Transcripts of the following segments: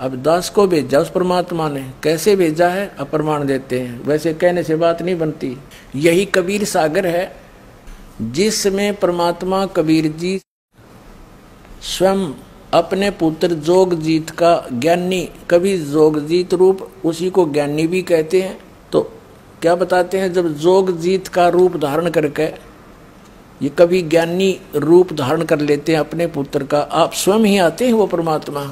अब दास को भेजा उस परमात्मा ने, कैसे भेजा है अप्रमाण देते हैं, वैसे कहने से बात नहीं बनती। यही कबीर सागर है जिसमें परमात्मा कबीर जी स्वयं अपने पुत्र जोगजीत का ज्ञानी, कभी जोगजीत रूप, उसी को ज्ञानी भी कहते हैं। तो क्या बताते हैं, जब जोगजीत का रूप धारण करके ये कभी ज्ञानी रूप धारण कर लेते हैं अपने पुत्र का, आप स्वयं ही आते हैं वो परमात्मा।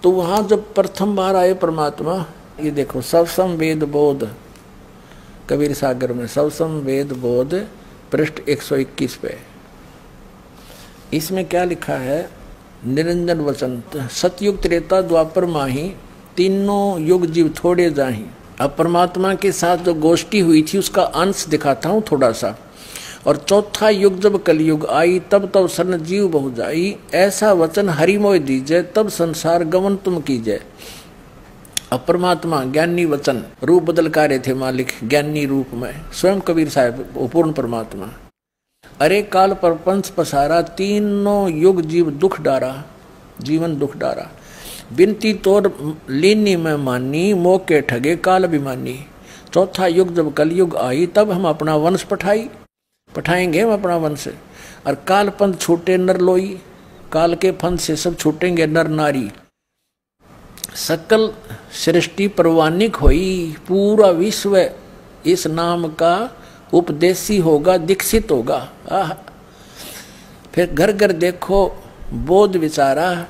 तो वहां जब प्रथम बार आए परमात्मा, ये देखो सबसम वेद बोध, कबीर सागर में सबसम वेद बोध पृष्ठ 121 पे, इसमें क्या लिखा है, निरंजन वचन सतयुग त्रेता द्वापर माही, तीनों युग जीव थोड़े जाही। अब परमात्मा के साथ जो गोष्ठी हुई थी उसका अंश दिखाता हूं थोड़ा सा। और चौथा युग जब कलयुग आई, तब तब शरण जीव बहु जाई, ऐसा वचन हरि मोय दीजय, तब संसार गमन तुम कीजय। अब परमात्मा ज्ञानी वचन रूप बदल का रहे थे मालिक, ज्ञानी रूप में स्वयं कबीर साहब पूर्ण परमात्मा। अरे काल परपंच पसारा, तीनों युग जीव दुख डारा, जीवन दुख डारा, बिनती तोर लीनी में मानी, मोके ठगे काल अभिमानी। चौथा युग जब कलयुग आई, तब हम अपना वंश पठाएंगे हम अपना वंश। और काल पंथ छूटे नर लोई, काल के पंथ से सब छूटेंगे नर नारी। सकल सृष्टि परवानिक होई, पूरा विश्व इस नाम का उपदेशी होगा, दीक्षित होगा। फिर घर घर देखो बोध विचारा,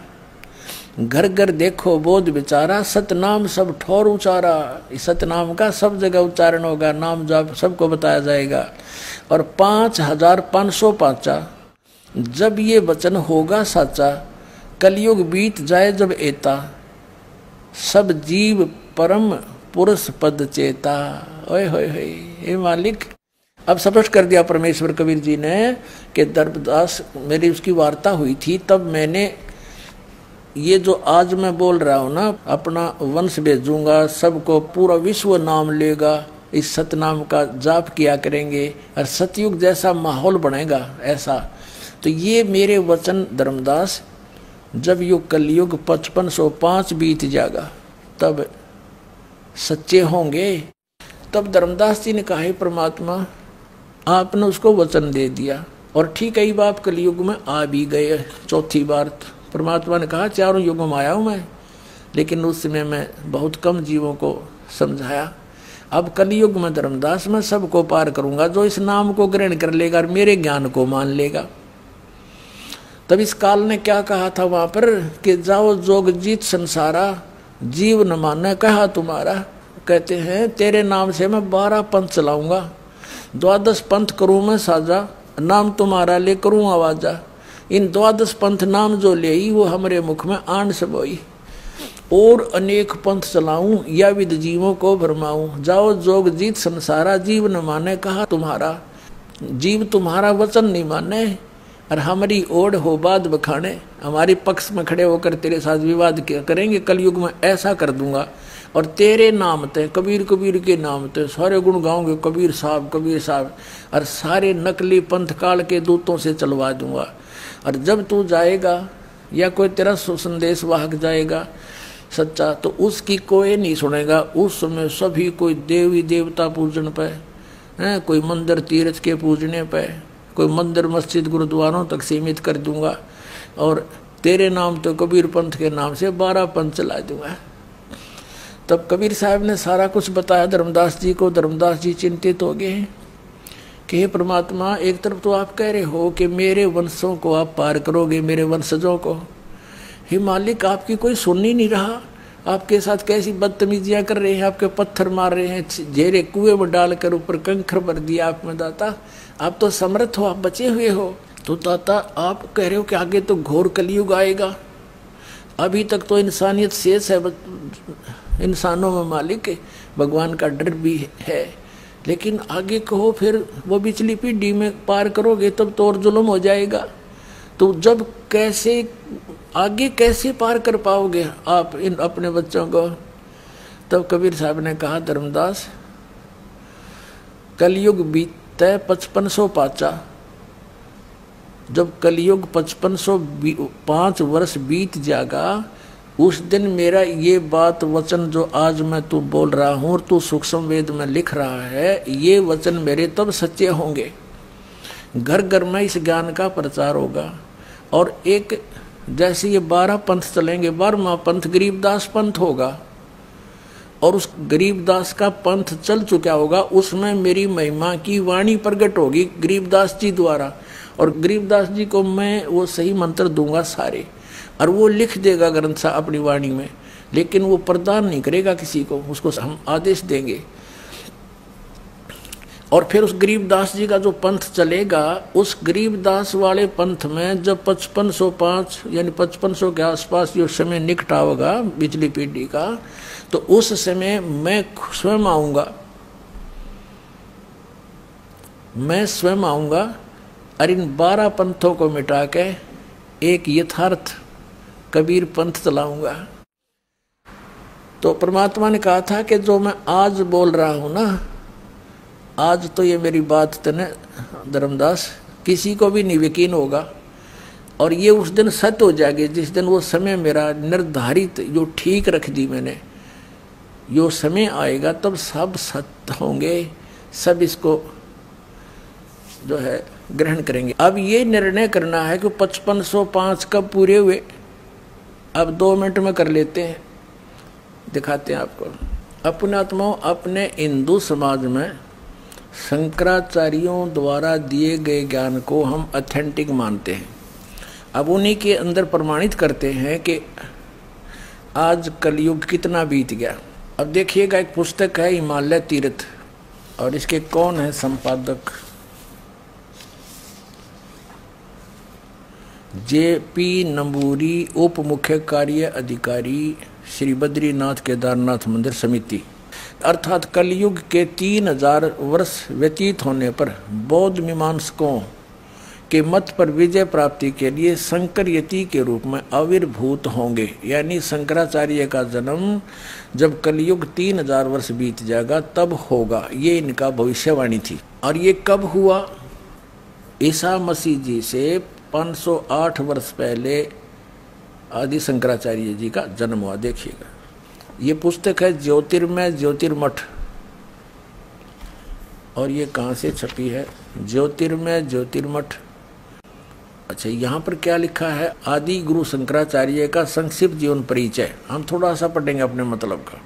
घर घर देखो बोध विचारा, सतनाम सब ठोर उचारा। इस सतनाम का सब जगह उच्चारण होगा, नाम जाप सबको बताया जाएगा। और 5505 जब ये वचन होगा साचा, कलयुग बीत जाए जब एता, सब जीव परम पुरुष पद चेता। ओए होए होए, हे मालिक, अब स्पष्ट कर दिया परमेश्वर कबीर जी ने कि दर्पदास, मेरी उसकी वार्ता हुई थी, तब मैंने ये जो आज मैं बोल रहा हूँ ना, अपना वंश भेजूंगा, सबको पूरा विश्व नाम लेगा, इस सतनाम का जाप किया करेंगे और सतयुग जैसा माहौल बनेगा ऐसा। तो ये मेरे वचन धर्मदास, जब युग कलयुग 5505 बीत जाएगा तब सच्चे होंगे। तब धर्मदास जी ने कहा, हे परमात्मा, आपने उसको वचन दे दिया और ठीक है बाप कलयुग में आ भी गए चौथी बार। परमात्मा ने कहा, चारों युगों में आया हूँ मैं, लेकिन उस समय मैं बहुत कम जीवों को समझाया। अब कलयुग में धर्मदास मैं सबको पार करूंगा, जो इस नाम को ग्रहण कर लेगा और मेरे ज्ञान को मान लेगा। तब इस काल ने क्या कहा था वहां पर कि जाओ जोगजीत संसारा, जीव न माने कहा तुम्हारा। कहते हैं तेरे नाम से मैं 12 पंथ चलाऊंगा, 12 पंथ करूं मैं साजा, नाम तुम्हारा ले करूं आवाजा। इन 12 पंथ नाम जो ले वो हमारे मुख में आन सबोई, और अनेक पंथ चलाऊं या विद जीवों को भरमाऊं। जाओ जोग जीत संसारा, जीव न माने कहा तुम्हारा। जीव तुम्हारा वचन नहीं माने और हमारी ओढ़ हो बात बखाने, हमारे पक्ष में खड़े होकर तेरे साथ विवाद करेंगे। कलयुग में ऐसा कर दूंगा और तेरे नाम ते, कबीर कबीर के नाम ते सारे गुण गाओगे, कबीर साहब कबीर साहब, और सारे नकली पंथ काल के दूतों से चलवा दूंगा। और जब तू जाएगा या कोई तेरा संदेश वाहक जाएगा सच्चा, तो उसकी कोई नहीं सुनेगा। उस समय सभी कोई देवी देवता पूजन पे, कोई मंदिर तीर्थ के पूजने पे, कोई मंदिर मस्जिद गुरुद्वारों तक सीमित कर दूंगा और तेरे नाम तो कबीर पंथ के नाम से 12 पंथ चला दूंगा। तब कबीर साहब ने सारा कुछ बताया धर्मदास जी को। धर्मदास जी चिंतित हो गए कि हे परमात्मा, एक तरफ तो आप कह रहे हो कि मेरे वंशों को आप पार करोगे, मेरे वंशजों को। हे मालिक, आपकी कोई सुन ही नहीं रहा, आपके साथ कैसी बदतमीजियां कर रहे हैं, आपके पत्थर मार रहे हैं, झेरे कुएं में डालकर ऊपर कंकर भर दिया आप में। दाता, आप तो समर्थ हो, आप बचे हुए हो। तो दाता, आप कह रहे हो कि आगे तो घोर कलयुग आएगा, अभी तक तो इंसानियत शेष है इंसानों में मालिक, भगवान का डर भी है, लेकिन आगे कहो फिर वो पिछली पीढ़ी में पार करोगे तब तो और जुल्म हो जाएगा। तो जब कैसे आगे कैसे पार कर पाओगे आप इन अपने बच्चों को? तब कबीर साहब ने कहा, धर्मदास, कलयुग बीतते 5505, जब कलयुग 5505 वर्ष बीत जाएगा उस दिन मेरा ये बात वचन जो आज मैं तू बोल रहा हूँ और तू सूक्ष्म वेद में लिख रहा है, ये वचन मेरे तब सच्चे होंगे। घर घर में इस ज्ञान का प्रचार होगा। और एक जैसे ये 12 पंथ चलेंगे, 12वां पंथ गरीबदास पंथ होगा और उस गरीबदास का पंथ चल चुका होगा, उसमें मेरी महिमा की वाणी प्रकट होगी गरीबदास जी द्वारा। और गरीबदास जी को मैं वो सही मंत्र दूंगा सारे, और वो लिख देगा ग्रंथ सा अपनी वाणी में, लेकिन वो प्रदान नहीं करेगा किसी को, उसको हम आदेश देंगे। और फिर उस गरीबदास जी का जो पंथ चलेगा, उस गरीबदास वाले पंथ में जब 5505 यानी 5500 के आसपास जो समय निकट होगा पिछली पीढ़ी का, तो उस समय मैं स्वयं आऊंगा, मैं स्वयं आऊंगा और इन 12 पंथों को मिटा के एक यथार्थ कबीर पंथ चलाऊंगा। तो परमात्मा ने कहा था कि जो मैं आज बोल रहा हूं ना, आज तो ये मेरी बात तने धर्मदास किसी को भी नहीं यकीन होगा, और ये उस दिन सत्य हो जाएगी जिस दिन वो समय मेरा निर्धारित जो ठीक रख दी मैंने, यो समय आएगा तब सब सत्य होंगे, सब इसको जो है ग्रहण करेंगे। अब ये निर्णय करना है कि 5505 कब पूरे हुए, अब 2 मिनट में कर लेते हैं, दिखाते हैं आपको। अपने आत्माओं, अपने हिंदू समाज में शंकराचार्यों द्वारा दिए गए ज्ञान को हम ऑथेंटिक मानते हैं। अब उन्हीं के अंदर प्रमाणित करते हैं कि आज कलयुग कितना बीत गया। अब देखिएगा, एक पुस्तक है हिमालय तीर्थ, और इसके कौन है संपादक, JP नंबूरी, उप मुख्य कार्य अधिकारी श्री बद्रीनाथ केदारनाथ मंदिर समिति। अर्थात कलयुग के 3000 वर्ष व्यतीत होने पर बौद्ध मीमांसकों के मत पर विजय प्राप्ति के लिए शंकर यति के रूप में आविर्भूत होंगे। यानी शंकराचार्य का जन्म जब कलयुग 3000 वर्ष बीत जाएगा तब होगा, ये इनका भविष्यवाणी थी। और ये कब हुआ? ईसा मसीह जी से 508 वर्ष पहले आदि शंकराचार्य जी का जन्म हुआ। देखिएगा, ये पुस्तक है ज्योतिर्मय ज्योतिर्मठ, और ये कहाँ से छपी है? ज्योतिर्मय ज्योतिर्मठ। अच्छा, यहाँ पर क्या लिखा है? आदि गुरु शंकराचार्य का संक्षिप्त जीवन परिचय। हम थोड़ा सा पढ़ेंगे अपने मतलब का।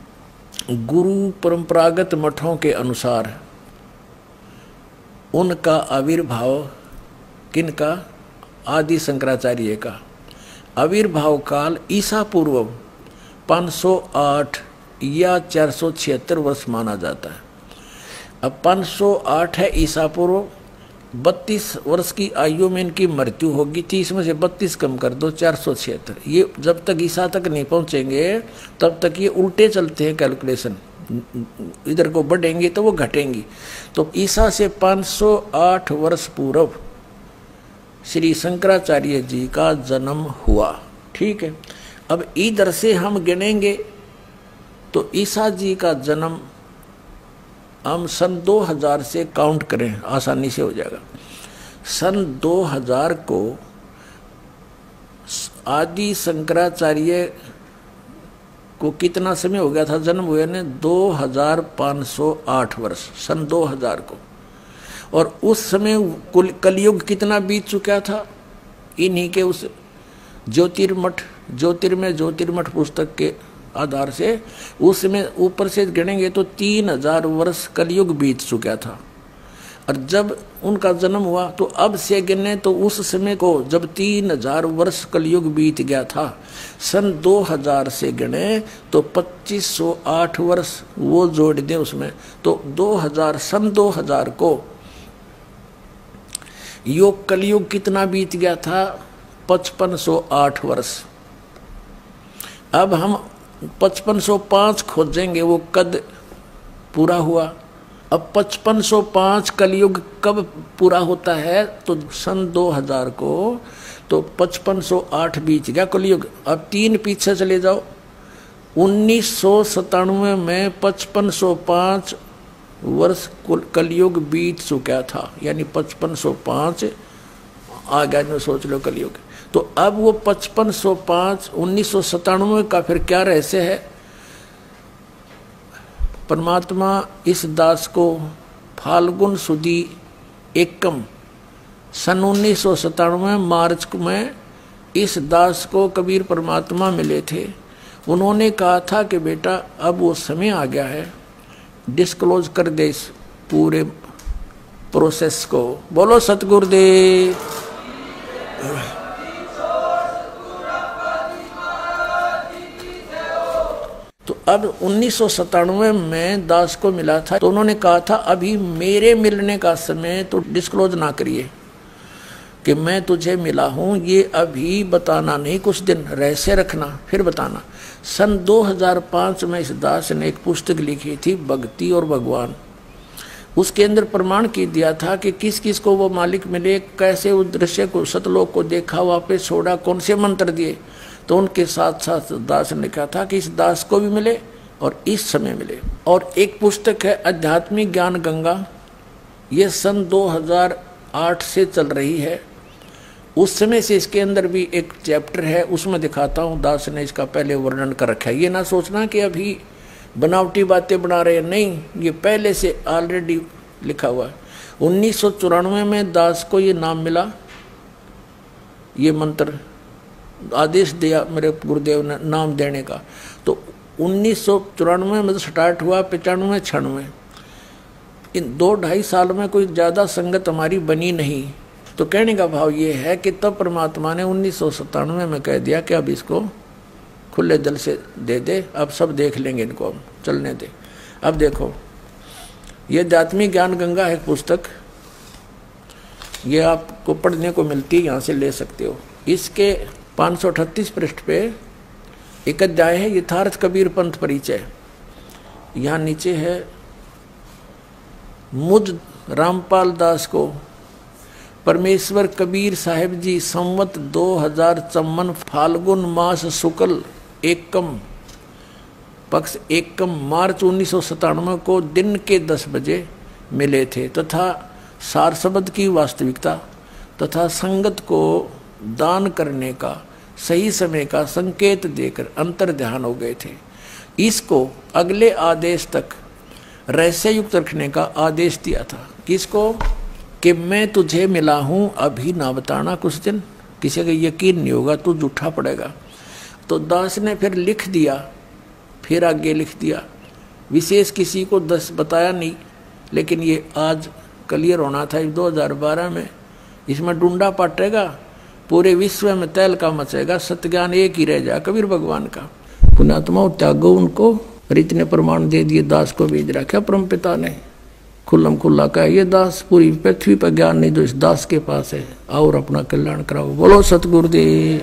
गुरु परंपरागत मठों के अनुसार उनका आविर्भाव, किनका? आदि शंकराचार्य का आविर्भाव काल ईसा पूर्व 508 या 476 वर्ष माना जाता है। अब 508 है ईसा पूर्व, 32 वर्ष की आयु में इनकी मृत्यु होगी। 30 में से 32 कम कर दो, 476। ये जब तक ईसा तक नहीं पहुंचेंगे तब तक ये उल्टे चलते हैं कैलकुलेशन, इधर को बढ़ेंगी तो वो घटेंगी। तो ईसा से 508 वर्ष पूर्व श्री शंकराचार्य जी का जन्म हुआ। ठीक है, अब इधर से हम गिनेंगे तो ईसा जी का जन्म हम सन 2000 से काउंट करें, आसानी से हो जाएगा। सन 2000 को आदि शंकराचार्य को कितना समय हो गया था जन्म हुए ने? 2508 वर्ष, सन 2000 को। और उस समय कलयुग कितना बीत चुका था? इन्हीं के उस ज्योतिर्मठ, ज्योतिर्मय ज्योतिर्मठ पुस्तक के आधार से उसमें ऊपर से गिनेंगे तो 3000 वर्ष कलयुग बीत चुका था। और जब उनका जन्म हुआ तो अब से गिने तो उस समय को जब 3000 वर्ष कलयुग बीत गया था, सन 2000 से गिने तो 2508 वर्ष वो जोड़ दें उसमें, तो 2000 सन 2000 को योग कलयुग कितना बीत गया था? 5508 वर्ष। अब हम 5505 खोजेंगे, वो कद पूरा हुआ। अब 5505 कलयुग कब पूरा होता है? तो सन 2000 को, तो 5508 बीत गया कलयुग। अब 3 पीछे चले जाओ, 1997 में 5505 वर्ष कलयुग बीत चुका था, यानी 5505 आ गया, सोच लो कलयुग। तो अब वो 5505 1997 का फिर क्या रहस्य है? परमात्मा इस दास को फाल्गुन सुदी एकम सन 1997 मार्च में इस दास को कबीर परमात्मा मिले थे। उन्होंने कहा था कि बेटा अब वो समय आ गया है, डिस्क्लोज कर दे इस पूरे प्रोसेस को। बोलो सतगुरुदेव। तो अब 1997 में दास को मिला था, तो उन्होंने कहा था अभी मेरे मिलने का समय तो डिस्क्लोज ना करिए कि मैं तुझे मिला हूं, ये अभी बताना नहीं, कुछ दिन रहस्य रखना फिर बताना। सन 2005 में इस दास ने एक पुस्तक लिखी थी भक्ति और भगवान। उसके अंदर प्रमाण की दिया था कि किस किस को वो मालिक मिले, कैसे उस दृश्य को सतलोक को देखा, वापस छोड़ा, कौन से मंत्र दिए। तो उनके साथ साथ दास ने कहा था कि इस दास को भी मिले और इस समय मिले। और एक पुस्तक है आध्यात्मिक ज्ञान गंगा, ये सन 2008 से चल रही है। उस समय से इसके अंदर भी एक चैप्टर है, उसमें दिखाता हूँ दास ने इसका पहले वर्णन कर रखा है। ये ना सोचना कि अभी बनावटी बातें बना रहे हैं, नहीं, ये पहले से ऑलरेडी लिखा हुआ है। 1994 में दास को ये नाम मिला, ये मंत्र आदेश दिया मेरे गुरुदेव ने नाम देने का। तो 1994 में स्टार्ट हुआ, 95 96, इन 2-2.5 साल में कोई ज़्यादा संगत हमारी बनी नहीं। तो कहने का भाव ये है कि तब परमात्मा ने 1997 में कह दिया कि अब इसको खुले दिल से दे दे, अब सब देख लेंगे, इनको हम चलने दे। अब देखो, ये आध्यात्मिक ज्ञान गंगा है पुस्तक, ये आपको पढ़ने को मिलती है, यहाँ से ले सकते हो। इसके 538 पृष्ठ पे एक अध्याय है यथार्थ कबीर पंथ परिचय। यहाँ नीचे है मुझ रामपाल दास को परमेश्वर कबीर साहिब जी संवत 2054 फाल्गुन मास शुक्ल एकम पक्ष एकम मार्च 1997 को दिन के 10 बजे मिले थे तथा सार शब्द की वास्तविकता तथा संगत को दान करने का सही समय का संकेत देकर अंतर ध्यान हो गए थे। इसको अगले आदेश तक रहस्य युक्त रखने का आदेश दिया था। किसको? कि मैं तुझे मिला हूं, अभी ना बताना, कुछ दिन किसी का यकीन नहीं होगा, तू झूठा पड़ेगा। तो दास ने फिर लिख दिया, फिर आगे लिख दिया, विशेष किसी को 10 बताया नहीं, लेकिन ये आज क्लियर होना था 2012 में। इसमें डूंडा पटेगा, पूरे विश्व में तहलका मचेगा, सत्य एक ही रह जाए कबीर भगवान का। पुण्यात्मा त्यागो उनको, और इतने प्रमाण दे दिए, दास को भेज रखा परम पिता ने खुल्लम खुल्ला कहा, ये दास पूरी पृथ्वी पर ज्ञान नहीं जो इस दास के पास है, और अपना कल्याण कराओ। बोलो सतगुरुदेव।